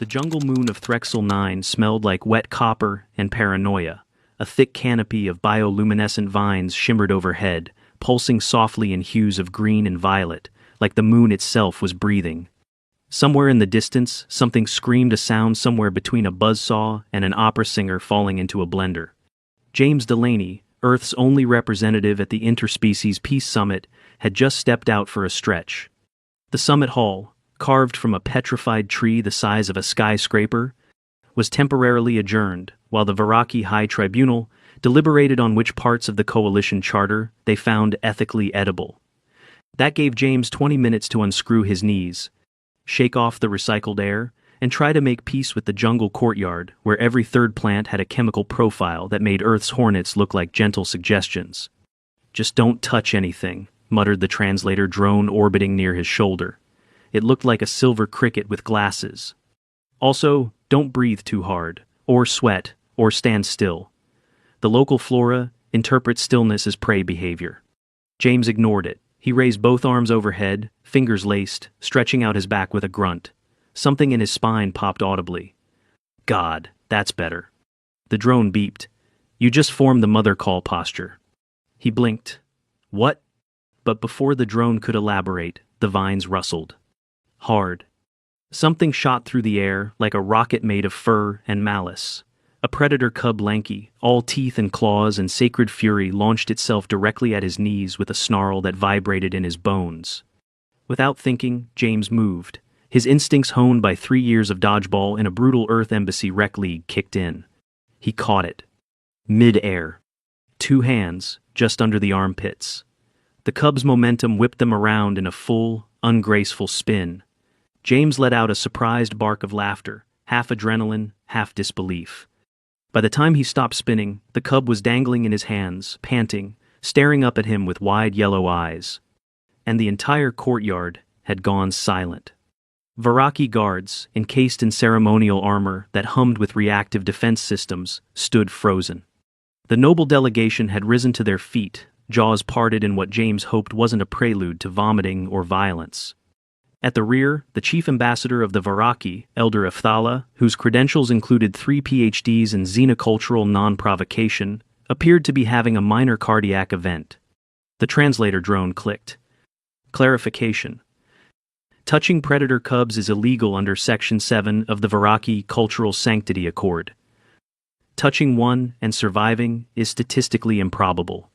The jungle moon of Threxel 9 smelled like wet copper and paranoia. A thick canopy of bioluminescent vines shimmered overhead, pulsing softly in hues of green and violet, like the moon itself was breathing. Somewhere in the distance, something screamed, a sound somewhere between a buzzsaw and an opera singer falling into a blender. James Delaney, Earth's only representative at the Interspecies Peace Summit, had just stepped out for a stretch. The summit hall, carved from a petrified tree the size of a skyscraper, was temporarily adjourned, while the Varaki High Tribunal deliberated on which parts of the coalition charter they found ethically edible. That gave James 20 minutes to unscrew his knees, shake off the recycled air, and try to make peace with the jungle courtyard where every third plant had a chemical profile that made Earth's hornets look like gentle suggestions. "Just don't touch anything," muttered the translator drone orbiting near his shoulder. It looked like a silver cricket with glasses. "Also, don't breathe too hard, or sweat, or stand still. The local flora interprets stillness as prey behavior." James ignored it. He raised both arms overhead, fingers laced, stretching out his back with a grunt. Something in his spine popped audibly. "God, that's better." The drone beeped. "You just formed the mother call posture." He blinked. "What?" But before the drone could elaborate, the vines rustled. Hard. Something shot through the air like a rocket made of fur and malice. A predator cub, lanky, all teeth and claws and sacred fury, launched itself directly at his knees with a snarl that vibrated in his bones. Without thinking, James moved. His instincts, honed by 3 years of dodgeball in a brutal Earth Embassy rec league, kicked in. He caught it. Mid-air. 2 hands, just under the armpits. The cub's momentum whipped them around in a full, ungraceful spin. James let out a surprised bark of laughter, half adrenaline, half disbelief. By the time he stopped spinning, the cub was dangling in his hands, panting, staring up at him with wide yellow eyes. And the entire courtyard had gone silent. Varaki guards, encased in ceremonial armor that hummed with reactive defense systems, stood frozen. The noble delegation had risen to their feet, jaws parted in what James hoped wasn't a prelude to vomiting or violence. At the rear, the chief ambassador of the Varaki, Elder Ephthala, whose credentials included 3 PhDs in xenocultural non-provocation, appeared to be having a minor cardiac event. The translator drone clicked. Clarification. Touching predator cubs is illegal under Section 7 of the Varaki Cultural Sanctity Accord. Touching one and surviving is statistically improbable.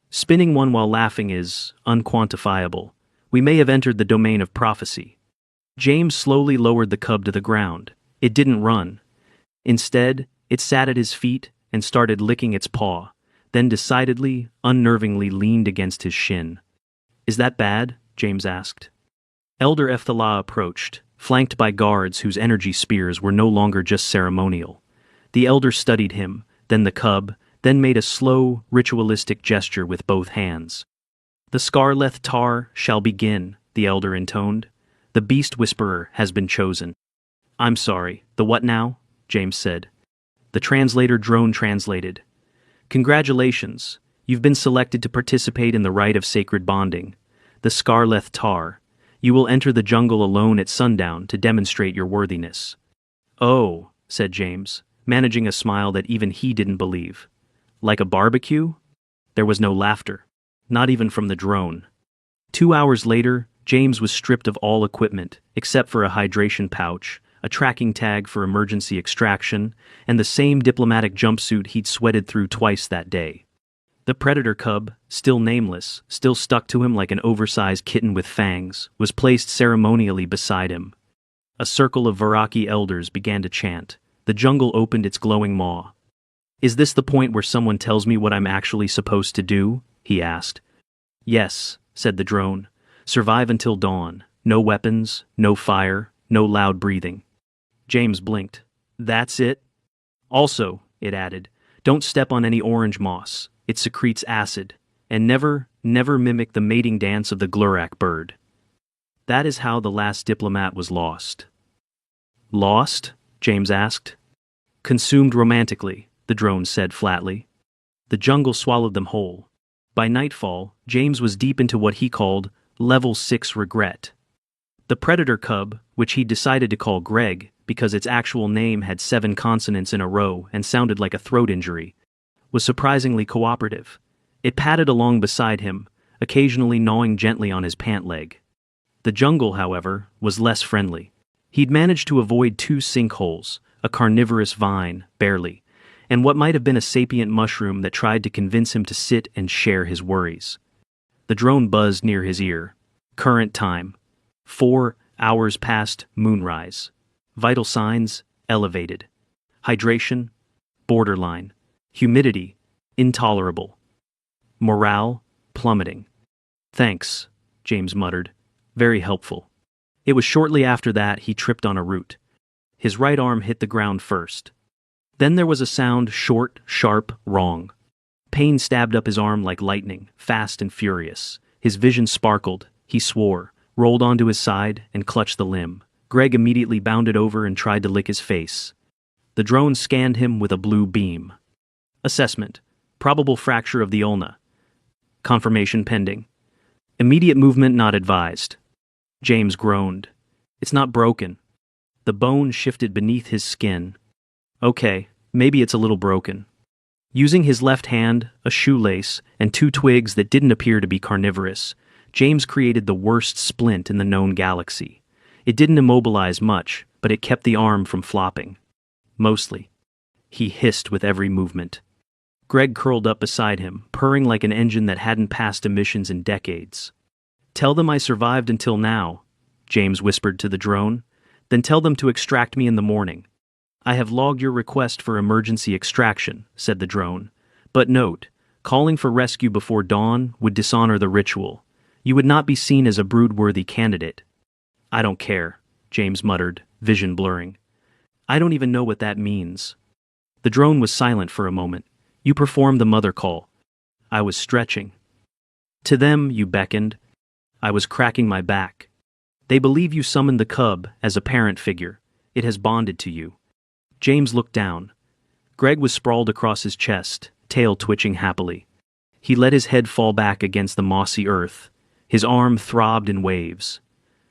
Spinning one while laughing is unquantifiable. We may have entered the domain of prophecy. James slowly lowered the cub to the ground. It didn't run. Instead, it sat at his feet and started licking its paw, then decidedly, unnervingly leaned against his shin. "Is that bad?" James asked. Elder Ephthala approached, flanked by guards whose energy spears were no longer just ceremonial. The elder studied him, then the cub, then made a slow, ritualistic gesture with both hands. "The Scarleth Tar shall begin," the elder intoned. "The beast whisperer has been chosen." "I'm sorry, the what now?" James said. The translator drone translated. "Congratulations, you've been selected to participate in the rite of sacred bonding. The Scarleth Tar. You will enter the jungle alone at sundown to demonstrate your worthiness." "Oh," said James, managing a smile that even he didn't believe. "Like a barbecue?" There was no laughter. Not even from the drone. 2 hours later, James was stripped of all equipment, except for a hydration pouch, a tracking tag for emergency extraction, and the same diplomatic jumpsuit he'd sweated through twice that day. The predator cub, still nameless, still stuck to him like an oversized kitten with fangs, was placed ceremonially beside him. A circle of Varaki elders began to chant. The jungle opened its glowing maw. "Is this the point where someone tells me what I'm actually supposed to do?" he asked. "Yes," said the drone. "Survive until dawn. No weapons, no fire, no loud breathing." James blinked. "That's it?" "Also," it added, "don't step on any orange moss. It secretes acid. And never mimic the mating dance of the Glurak bird." That is how the last diplomat was lost. "Lost?" James asked. "Consumed romantically," the drone said flatly. The jungle swallowed them whole. By nightfall, James was deep into what he called Level 6 regret. The predator cub, which he'd decided to call Greg, because its actual name had 7 consonants in a row and sounded like a throat injury, was surprisingly cooperative. It padded along beside him, occasionally gnawing gently on his pant leg. The jungle, however, was less friendly. He'd managed to avoid 2 sinkholes, a carnivorous vine, barely, and what might have been a sapient mushroom that tried to convince him to sit and share his worries. The drone buzzed near his ear. Current time: 4 hours past moonrise. Vital signs: elevated. Hydration: borderline. Humidity: intolerable. Morale: plummeting. "Thanks," James muttered. "Very helpful." It was shortly after that he tripped on a root. His right arm hit the ground first. Then there was a sound, short, sharp, wrong. Pain stabbed up his arm like lightning, fast and furious. His vision sparkled. He swore, rolled onto his side, and clutched the limb. Greg immediately bounded over and tried to lick his face. The drone scanned him with a blue beam. Assessment: probable fracture of the ulna. Confirmation pending. Immediate movement not advised. James groaned. "It's not broken." The bone shifted beneath his skin. "Okay, maybe it's a little broken." Using his left hand, a shoelace, and 2 twigs that didn't appear to be carnivorous, James created the worst splint in the known galaxy. It didn't immobilize much, but it kept the arm from flopping. Mostly. He hissed with every movement. Greg curled up beside him, purring like an engine that hadn't passed emissions in decades. "Tell them I survived until now," James whispered to the drone. "Then tell them to extract me in the morning." "I have logged your request for emergency extraction," said the drone. "But note, calling for rescue before dawn would dishonor the ritual. You would not be seen as a brood-worthy candidate." "I don't care," James muttered, vision blurring. "I don't even know what that means." The drone was silent for a moment. "You performed the mother call." "I was stretching." "To them, you beckoned." "I was cracking my back." "They believe you summoned the cub as a parent figure. It has bonded to you." James looked down. Greg was sprawled across his chest, tail twitching happily. He let his head fall back against the mossy earth. His arm throbbed in waves.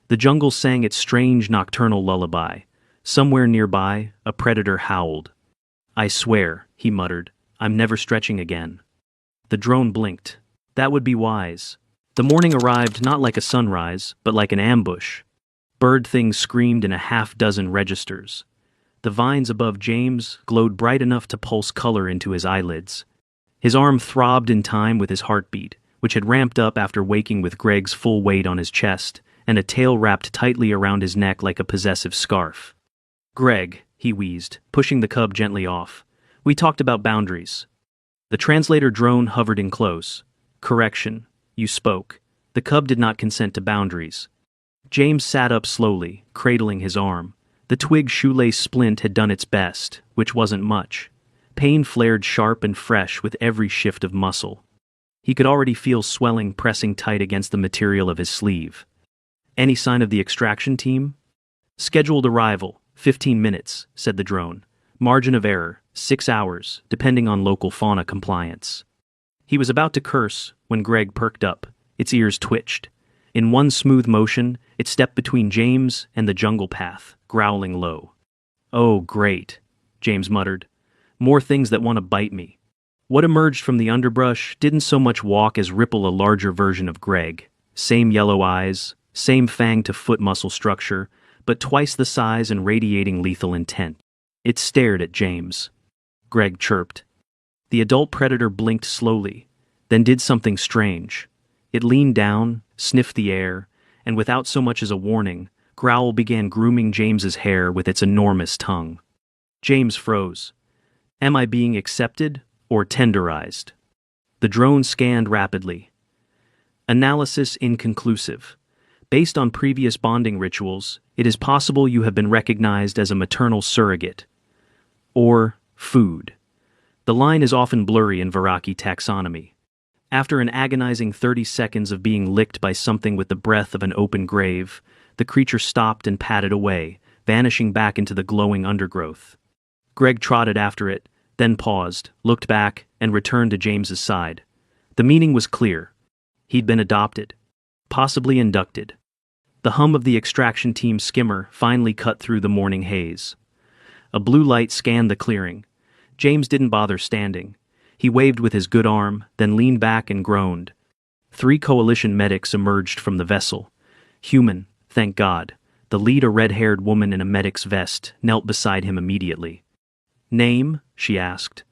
The jungle sang its strange nocturnal lullaby. Somewhere nearby, a predator howled. "I swear," he muttered, "I'm never stretching again." The drone blinked. That would be wise. The morning arrived not like a sunrise, but like an ambush. Bird things screamed in a half-dozen registers. The vines above James glowed bright enough to pulse color into his eyelids. His arm throbbed in time with his heartbeat, which had ramped up after waking with Greg's full weight on his chest, and a tail wrapped tightly around his neck like a possessive scarf. "Greg," he wheezed, pushing the cub gently off. "We talked about boundaries." The translator drone hovered in close. "Correction. You spoke. The cub did not consent to boundaries." James sat up slowly, cradling his arm. The twig shoelace splint had done its best, which wasn't much. Pain flared sharp and fresh with every shift of muscle. He could already feel swelling pressing tight against the material of his sleeve. "Any sign of the extraction team?" "Scheduled arrival, 15 minutes, said the drone. "Margin of error, 6 hours, depending on local fauna compliance." He was about to curse when Greg perked up. Its ears twitched. In one smooth motion, it stepped between James and the jungle path, growling low. "Oh, great," James muttered. "More things that want to bite me." What emerged from the underbrush didn't so much walk as ripple a larger version of Greg. Same yellow eyes, same fang-to-foot muscle structure, but twice the size and radiating lethal intent. It stared at James. Greg chirped. The adult predator blinked slowly, then did something strange. It leaned down, sniffed the air, and without so much as a warning, Growl began grooming James's hair with its enormous tongue. James froze. Am I being accepted or tenderized? The drone scanned rapidly. Analysis inconclusive. Based on previous bonding rituals, it is possible you have been recognized as a maternal surrogate. Or food. The line is often blurry in Viraki taxonomy. After an agonizing 30 seconds of being licked by something with the breath of an open grave, the creature stopped and padded away, vanishing back into the glowing undergrowth. Greg trotted after it, then paused, looked back, and returned to James's side. The meaning was clear. He'd been adopted. Possibly inducted. The hum of the extraction team skimmer finally cut through the morning haze. A blue light scanned the clearing. James didn't bother standing. He waved with his good arm, then leaned back and groaned. 3 coalition medics emerged from the vessel. Human, thank God. The lead, a red-haired woman in a medic's vest, knelt beside him immediately. "Name?" she asked.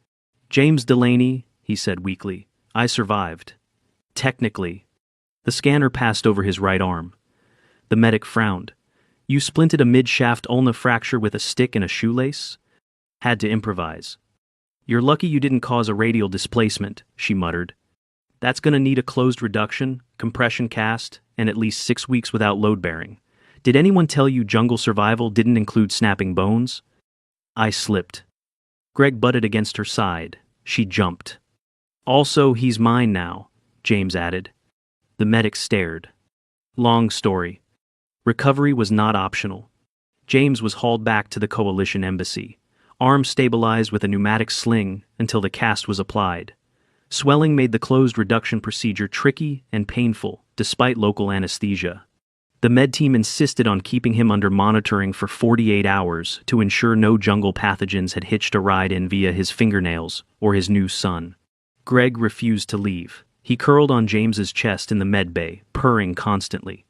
"James Delaney," he said weakly. "I survived." "Technically." The scanner passed over his right arm. The medic frowned. "You splinted a mid-shaft ulna fracture with a stick and a shoelace?" "Had to improvise." "You're lucky you didn't cause a radial displacement," she muttered. "That's gonna need a closed reduction, compression cast, and at least 6 weeks without load-bearing. Did anyone tell you jungle survival didn't include snapping bones?" I slipped. Greg butted against her side. She jumped. "Also, he's mine now," James added. The medic stared. Long story. Recovery was not optional. James was hauled back to the coalition embassy, arm stabilized with a pneumatic sling until the cast was applied. Swelling made the closed reduction procedure tricky and painful, despite local anesthesia. The med team insisted on keeping him under monitoring for 48 hours to ensure no jungle pathogens had hitched a ride in via his fingernails or his new son. Greg refused to leave. He curled on James's chest in the med bay, purring constantly.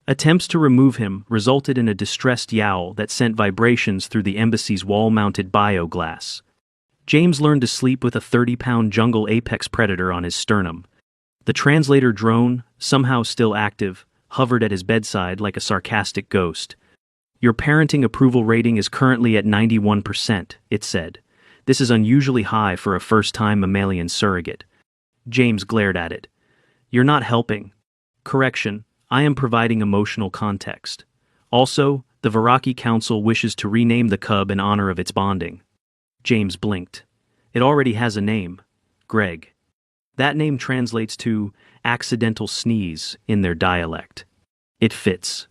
Attempts to remove him resulted in a distressed yowl that sent vibrations through the embassy's wall-mounted bioglass. James learned to sleep with a 30-pound jungle apex predator on his sternum. The translator drone, somehow still active, hovered at his bedside like a sarcastic ghost. "Your parenting approval rating is currently at 91%, it said. "This is unusually high for a first-time mammalian surrogate." James glared at it. "You're not helping." "Correction, I am providing emotional context. Also, the Varaki Council wishes to rename the cub in honor of its bonding." James blinked. "It already has a name. Greg. That name translates to accidental sneeze in their dialect. It fits."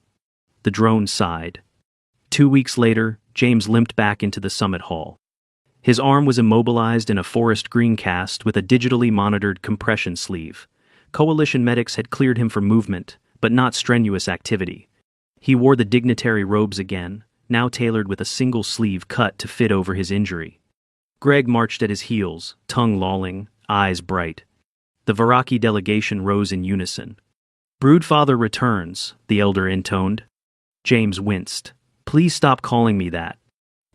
The drone sighed. 2 weeks later, James limped back into the summit hall. His arm was immobilized in a forest green cast with a digitally monitored compression sleeve. Coalition medics had cleared him for movement, but not strenuous activity. He wore the dignitary robes again, now tailored with a single sleeve cut to fit over his injury. Greg marched at his heels, tongue lolling, eyes bright. The Varaki delegation rose in unison. "Broodfather returns," the elder intoned. James winced. "Please stop calling me that."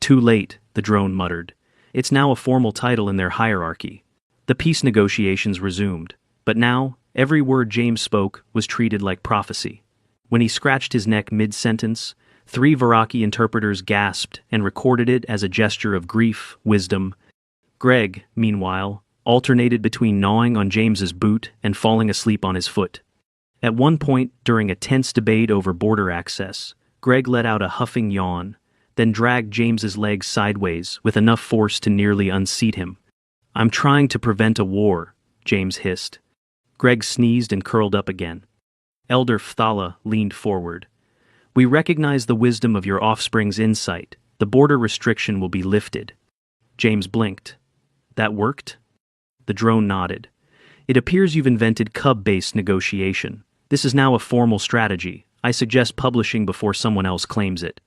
"Too late," the drone muttered. "It's now a formal title in their hierarchy." The peace negotiations resumed, but now, every word James spoke was treated like prophecy. When he scratched his neck mid-sentence, 3 Varaki interpreters gasped and recorded it as a gesture of grief, wisdom. Greg, meanwhile, alternated between gnawing on James's boot and falling asleep on his foot. At one point, during a tense debate over border access, Greg let out a huffing yawn, then dragged James's legs sideways with enough force to nearly unseat him. "I'm trying to prevent a war," James hissed. Greg sneezed and curled up again. Elder Fthala leaned forward. "We recognize the wisdom of your offspring's insight. The border restriction will be lifted." James blinked. "That worked?" The drone nodded. "It appears you've invented cub-based negotiation. This is now a formal strategy. I suggest publishing before someone else claims it."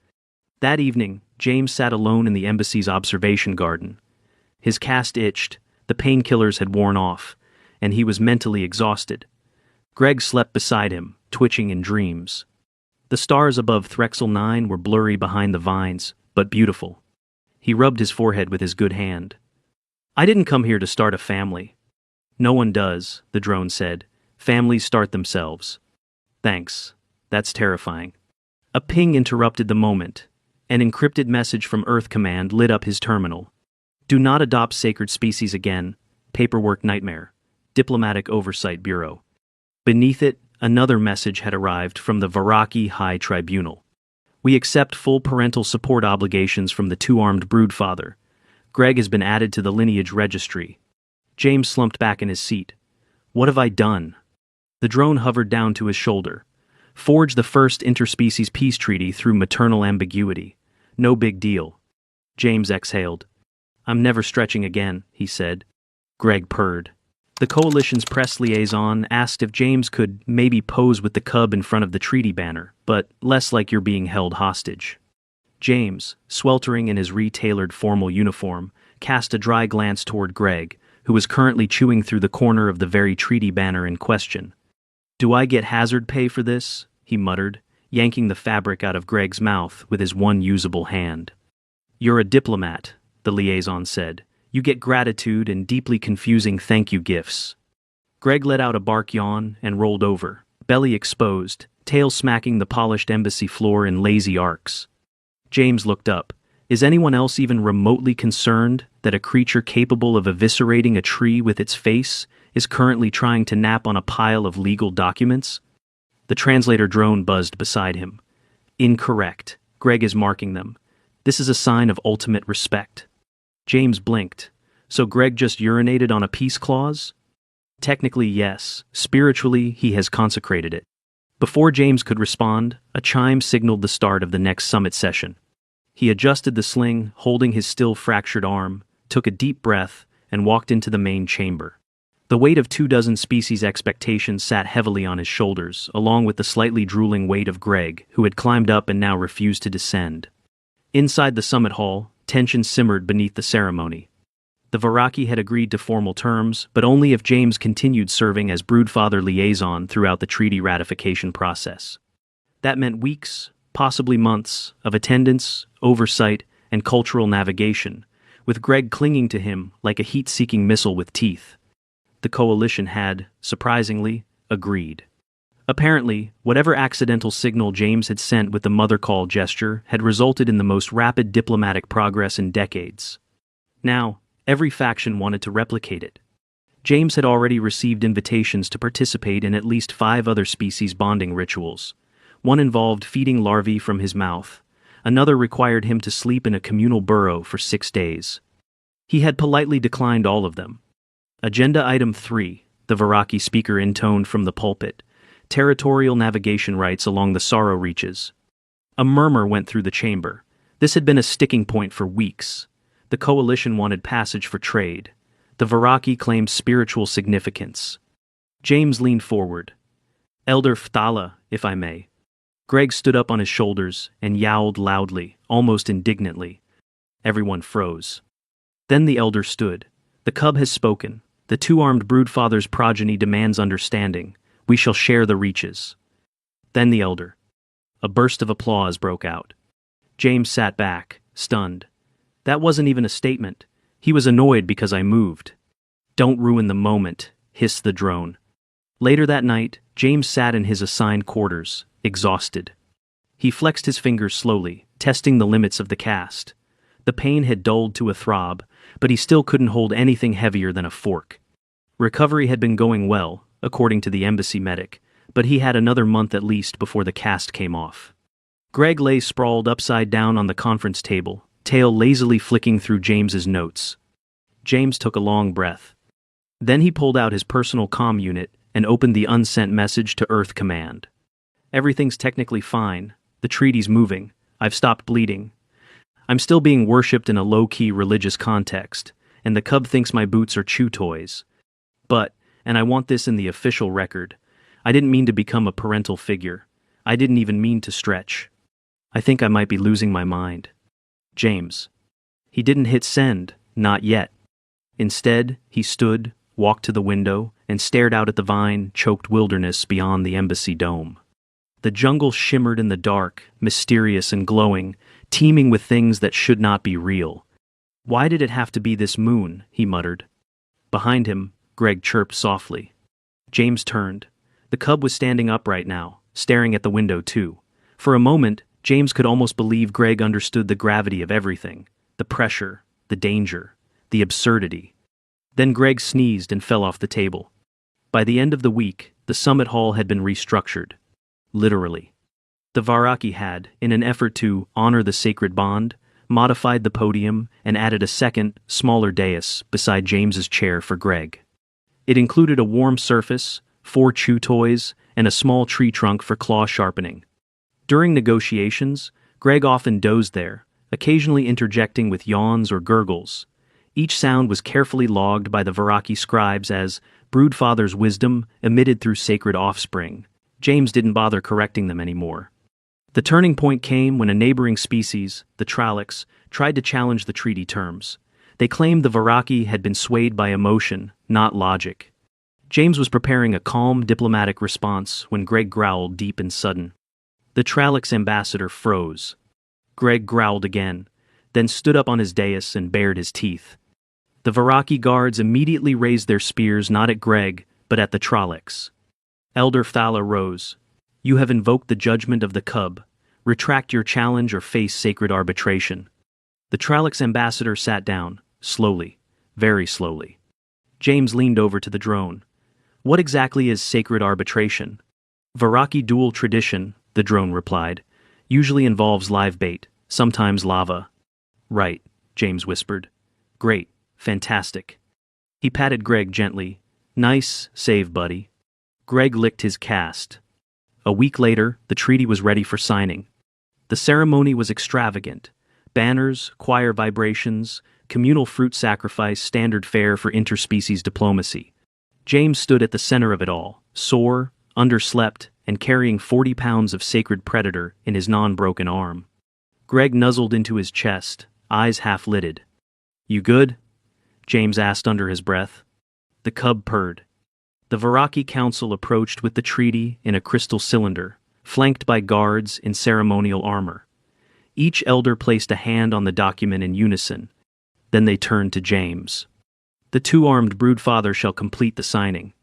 That evening, James sat alone in the embassy's observation garden. His cast itched, the painkillers had worn off, and he was mentally exhausted. Greg slept beside him, twitching in dreams. The stars above Threxel 9 were blurry behind the vines, but beautiful. He rubbed his forehead with his good hand. "I didn't come here to start a family." "No one does," the drone said. "Families start themselves." "Thanks. That's terrifying." A ping interrupted the moment. An encrypted message from Earth Command lit up his terminal. "Do not adopt sacred species again. Paperwork nightmare. Diplomatic Oversight Bureau." Beneath it, another message had arrived from the Varaki High Tribunal. "We accept full parental support obligations from the 2-armed broodfather. Greg has been added to the lineage registry." James slumped back in his seat. "What have I done?" The drone hovered down to his shoulder. "Forge the first interspecies peace treaty through maternal ambiguity. No big deal." James exhaled. "I'm never stretching again," he said. Greg purred. The coalition's press liaison asked if James could maybe pose with the cub in front of the treaty banner, but less like you're being held hostage. James, sweltering in his re-tailored formal uniform, cast a dry glance toward Greg, who was currently chewing through the corner of the very treaty banner in question. "Do I get hazard pay for this?" he muttered, yanking the fabric out of Greg's mouth with his one usable hand. "You're a diplomat," the liaison said. "You get gratitude and deeply confusing thank you gifts." Greg let out a bark yawn and rolled over, belly exposed, tail smacking the polished embassy floor in lazy arcs. James looked up. Is anyone else even remotely concerned that a creature capable of eviscerating a tree with its face is currently trying to nap on a pile of legal documents? The translator drone buzzed beside him. "Incorrect. Greg is marking them. This is a sign of ultimate respect." James blinked. "So Greg just urinated on a peace clause?" "Technically, yes. Spiritually, he has consecrated it." Before James could respond, a chime signaled the start of the next summit session. He adjusted the sling, holding his still fractured arm, took a deep breath, and walked into the main chamber. The weight of 24 species expectations sat heavily on his shoulders, along with the slightly drooling weight of Greg, who had climbed up and now refused to descend. Inside the summit hall, tension simmered beneath the ceremony. The Varaki had agreed to formal terms, but only if James continued serving as broodfather liaison throughout the treaty ratification process. That meant weeks, possibly months, of attendance, oversight, and cultural navigation, with Greg clinging to him like a heat-seeking missile with teeth. The coalition had, surprisingly, agreed. Apparently, whatever accidental signal James had sent with the mother call gesture had resulted in the most rapid diplomatic progress in decades. Now, every faction wanted to replicate it. James had already received invitations to participate in at least 5 other species bonding rituals. One involved feeding larvae from his mouth. Another required him to sleep in a communal burrow for 6 days. He had politely declined all of them. Agenda Item 3, the Varaki speaker intoned from the pulpit. Territorial navigation rights along the Sorrow Reaches. A murmur went through the chamber. This had been a sticking point for weeks. The coalition wanted passage for trade. The Varaki claimed spiritual significance. James leaned forward. "Elder Fthala, if I may." Greg stood up on his shoulders and yowled loudly, almost indignantly. Everyone froze. Then the elder stood. "The cub has spoken. The 2-armed broodfather's progeny demands understanding. We shall share the reaches." Then the elder. A burst of applause broke out. James sat back, stunned. That wasn't even a statement. He was annoyed because I moved. "Don't ruin the moment," hissed the drone. Later that night, James sat in his assigned quarters, exhausted. He flexed his fingers slowly, testing the limits of the cast. The pain had dulled to a throb, but he still couldn't hold anything heavier than a fork. Recovery had been going well, according to the embassy medic, but he had another month at least before the cast came off. Greg lay sprawled upside down on the conference table, tail lazily flicking through James's notes. James took a long breath. Then he pulled out his personal comm unit and opened the unsent message to Earth Command. "Everything's technically fine. The treaty's moving. I've stopped bleeding. I'm still being worshipped in a low-key religious context, and the cub thinks my boots are chew toys. But, and I want this in the official record, I didn't mean to become a parental figure. I didn't even mean to stretch. I think I might be losing my mind. James." He didn't hit send, not yet. Instead, he stood, walked to the window, and stared out at the vine-choked wilderness beyond the embassy dome. The jungle shimmered in the dark, mysterious and glowing, teeming with things that should not be real. "Why did it have to be this moon?" he muttered. Behind him, Greg chirped softly. James turned. The cub was standing upright now, staring at the window too. For a moment, James could almost believe Greg understood the gravity of everything, the pressure, the danger, the absurdity. Then Greg sneezed and fell off the table. By the end of the week, the summit hall had been restructured. Literally. The Varaki had, in an effort to honor the sacred bond, modified the podium and added a second, smaller dais beside James's chair for Greg. It included a warm surface, 4 chew toys, and a small tree trunk for claw sharpening. During negotiations, Greg often dozed there, occasionally interjecting with yawns or gurgles. Each sound was carefully logged by the Varaki scribes as Broodfather's wisdom emitted through sacred offspring. James didn't bother correcting them anymore. The turning point came when a neighboring species, the Tralix, tried to challenge the treaty terms. They claimed the Varaki had been swayed by emotion, not logic. James was preparing a calm, diplomatic response when Greg growled deep and sudden. The Tralix ambassador froze. Greg growled again, then stood up on his dais and bared his teeth. The Varaki guards immediately raised their spears not at Greg, but at the Tralix. Elder Thala rose. You have invoked the judgment of the cub. Retract your challenge or face sacred arbitration. The Tralix ambassador sat down, slowly, very slowly. James leaned over to the drone. What exactly is sacred arbitration? Varaki dual tradition, the drone replied, usually involves live bait, sometimes lava. Right, James whispered. Great, fantastic. He patted Greg gently. Nice save, buddy. Greg licked his cast. A week later, the treaty was ready for signing. The ceremony was extravagant. Banners, choir vibrations, communal fruit sacrifice, standard fare for interspecies diplomacy. James stood at the center of it all, sore, underslept, and carrying 40 pounds of sacred predator in his non-broken arm. Greg nuzzled into his chest, eyes half-lidded. You good? James asked under his breath. The cub purred. The Varaki Council approached with the treaty in a crystal cylinder, flanked by guards in ceremonial armor. Each elder placed a hand on the document in unison. Then they turned to James. The two-armed broodfather shall complete the signing.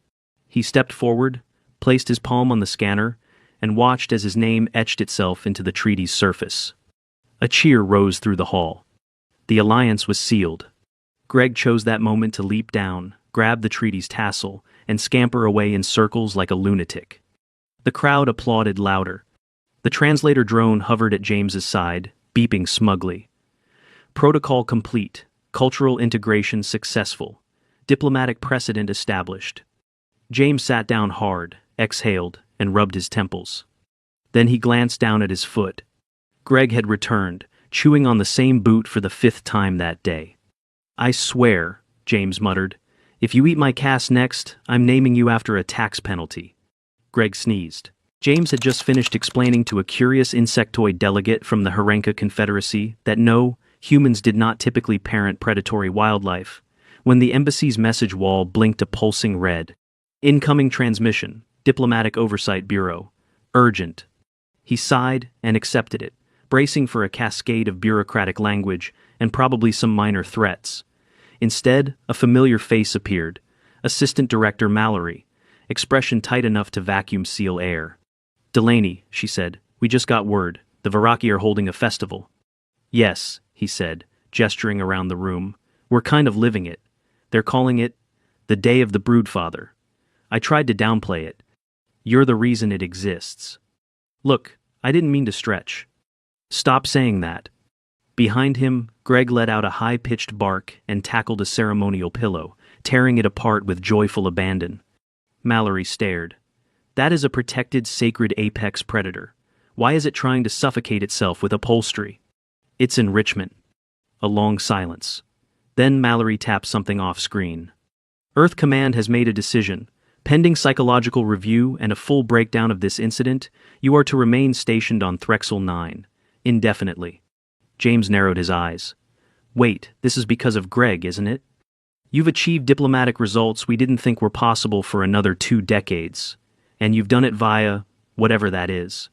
He stepped forward, placed his palm on the scanner, and watched as his name etched itself into the treaty's surface. A cheer rose through the hall. The alliance was sealed. Greg chose that moment to leap down, grab the treaty's tassel, and scamper away in circles like a lunatic. The crowd applauded louder. The translator drone hovered at James's side, beeping smugly. Protocol complete. Cultural integration successful. Diplomatic precedent established. James sat down hard, exhaled, and rubbed his temples. Then he glanced down at his foot. Greg had returned, chewing on the same boot for the 5th time that day. I swear, James muttered, if you eat my cast next, I'm naming you after a tax penalty. Greg sneezed. James had just finished explaining to a curious insectoid delegate from the Harenka Confederacy that no, humans did not typically parent predatory wildlife, when the embassy's message wall blinked a pulsing red. Incoming transmission, Diplomatic Oversight Bureau. Urgent. He sighed and accepted it, bracing for a cascade of bureaucratic language and probably some minor threats. Instead, a familiar face appeared. Assistant Director Mallory, expression tight enough to vacuum seal air. Delaney, she said, we just got word. The Varaki are holding a festival. Yes, he said, gesturing around the room. We're kind of living it. They're calling it the Day of the Broodfather. I tried to downplay it. You're the reason it exists. Look, I didn't mean to stretch. Stop saying that. Behind him, Greg let out a high-pitched bark and tackled a ceremonial pillow, tearing it apart with joyful abandon. Mallory stared. That is a protected sacred apex predator. Why is it trying to suffocate itself with upholstery? It's enrichment. A long silence. Then Mallory tapped something off-screen. Earth Command has made a decision. Pending psychological review and a full breakdown of this incident, you are to remain stationed on Threxel 9, indefinitely. James narrowed his eyes. Wait, this is because of Greg, isn't it? You've achieved diplomatic results we didn't think were possible for another 2 decades, and you've done it via whatever that is.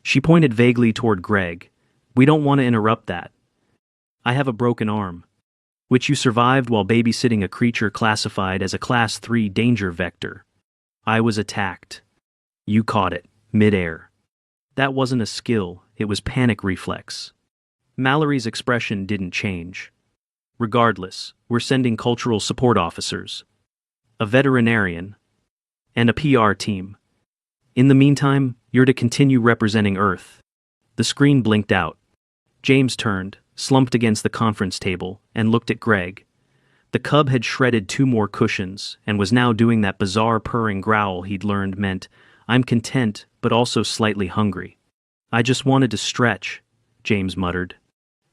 She pointed vaguely toward Greg. We don't want to interrupt that. I have a broken arm, which you survived while babysitting a creature classified as a Class 3 danger vector. I was attacked. You caught it, mid-air. That wasn't a skill, it was panic reflex. Mallory's expression didn't change. Regardless, we're sending cultural support officers, a veterinarian, and a PR team. In the meantime, you're to continue representing Earth. The screen blinked out. James turned, slumped against the conference table, and looked at Greg. The cub had shredded 2 more cushions and was now doing that bizarre purring growl he'd learned meant, I'm content, but also slightly hungry. I just wanted to stretch, James muttered.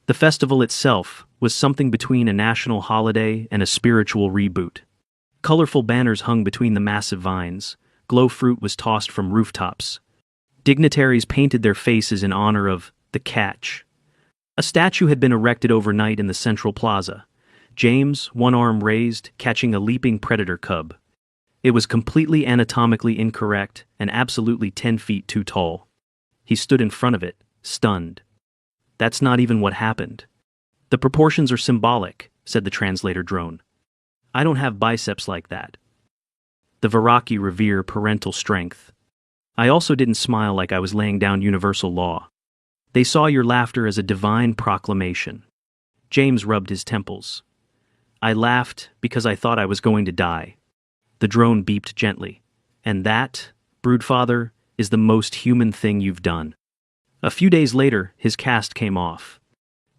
The festival itself was something between a national holiday and a spiritual reboot. Colorful banners hung between the massive vines. Glow fruit was tossed from rooftops. Dignitaries painted their faces in honor of the catch. A statue had been erected overnight in the central plaza. James, one arm raised, catching a leaping predator cub. It was completely anatomically incorrect and absolutely 10 feet too tall. He stood in front of it, stunned. That's not even what happened. The proportions are symbolic, said the translator drone. I don't have biceps like that. The Viraki revere parental strength. I also didn't smile like I was laying down universal law. They saw your laughter as a divine proclamation. James rubbed his temples. I laughed because I thought I was going to die. The drone beeped gently. And that, Broodfather, is the most human thing you've done. A few days later, his cast came off.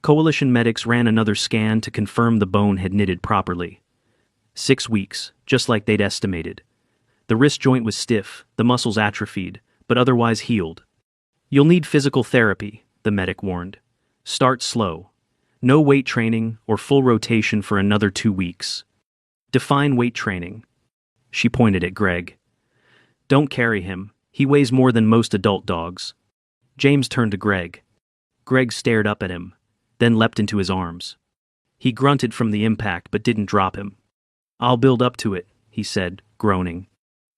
Coalition medics ran another scan to confirm the bone had knitted properly. 6 weeks, just like they'd estimated. The wrist joint was stiff, the muscles atrophied, but otherwise healed. You'll need physical therapy, the medic warned. Start slow. No weight training or full rotation for another 2 weeks. Define weight training. She pointed at Greg. Don't carry him. He weighs more than most adult dogs. James turned to Greg. Greg stared up at him, then leapt into his arms. He grunted from the impact but didn't drop him. I'll build up to it, he said, groaning.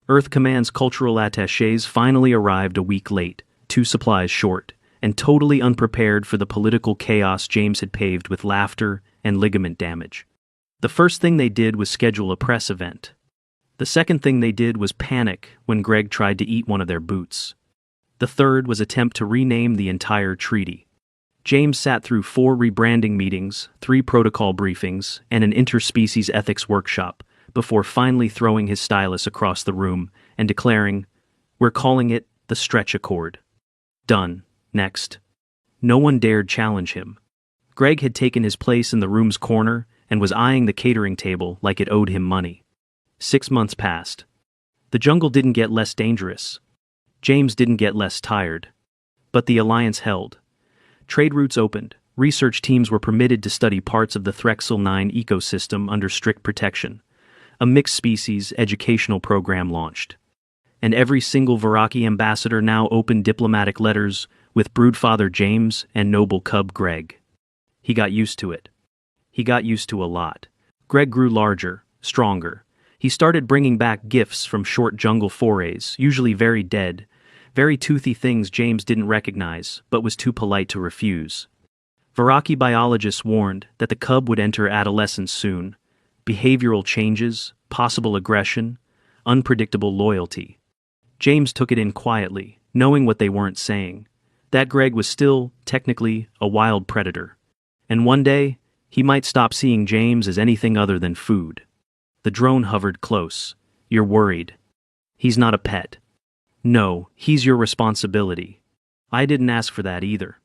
Earth Command's cultural attachés finally arrived a week late, 2 supplies short, and totally unprepared for the political chaos James had paved with laughter and ligament damage. The first thing they did was schedule a press event. The second thing they did was panic when Greg tried to eat one of their boots. The third was attempt to rename the entire treaty. James sat through 4 rebranding meetings, 3 protocol briefings, and an interspecies ethics workshop, before finally throwing his stylus across the room and declaring, "We're calling it the Stretch Accord." Done. Next. No one dared challenge him. Greg had taken his place in the room's corner and was eyeing the catering table like it owed him money. 6 months passed. The jungle didn't get less dangerous. James didn't get less tired. But the alliance held. Trade routes opened. Research teams were permitted to study parts of the Threxel 9 ecosystem under strict protection. A mixed-species educational program launched. And every single Viraki ambassador now opened diplomatic letters with Broodfather James and noble cub Greg. He got used to it. He got used to a lot. Greg grew larger, stronger. He started bringing back gifts from short jungle forays, usually very dead, very toothy things James didn't recognize, but was too polite to refuse. Viraki biologists warned that the cub would enter adolescence soon. Behavioral changes, possible aggression, unpredictable loyalty. James took it in quietly, knowing what they weren't saying. That Greg was still, technically, a wild predator. And one day, he might stop seeing James as anything other than food. The drone hovered close. You're worried. He's not a pet. No, he's your responsibility. I didn't ask for that either.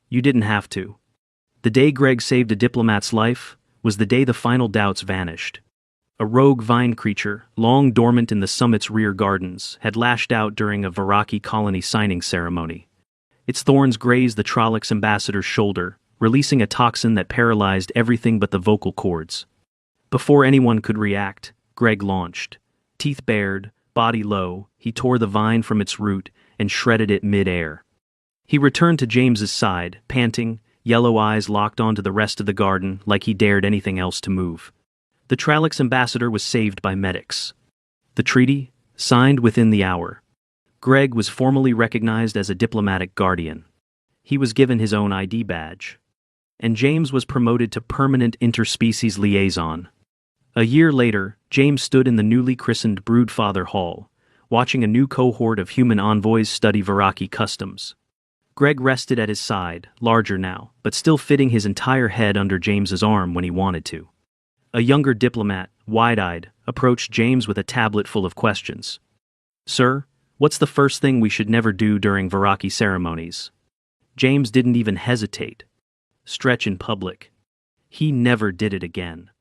You didn't have to. The day Greg saved a diplomat's life was the day the final doubts vanished. A rogue vine creature, long dormant in the summit's rear gardens, had lashed out during a Viraki colony signing ceremony. Its thorns grazed the Trollocs ambassador's shoulder, releasing a toxin that paralyzed everything but the vocal cords. Before anyone could react, Greg launched. Teeth bared, body low, he tore the vine from its root and shredded it mid-air. He returned to James's side, panting, yellow eyes locked onto the rest of the garden like he dared anything else to move. The Trollocs ambassador was saved by medics. The treaty, signed within the hour. Greg was formally recognized as a diplomatic guardian. He was given his own ID badge. And James was promoted to permanent interspecies liaison. A year later, James stood in the newly christened Broodfather Hall, watching a new cohort of human envoys study Viraki customs. Greg rested at his side, larger now, but still fitting his entire head under James's arm when he wanted to. A younger diplomat, wide-eyed, approached James with a tablet full of questions. "Sir, what's the first thing we should never do during Viraki ceremonies?" James didn't even hesitate. Stretch in public. He never did it again.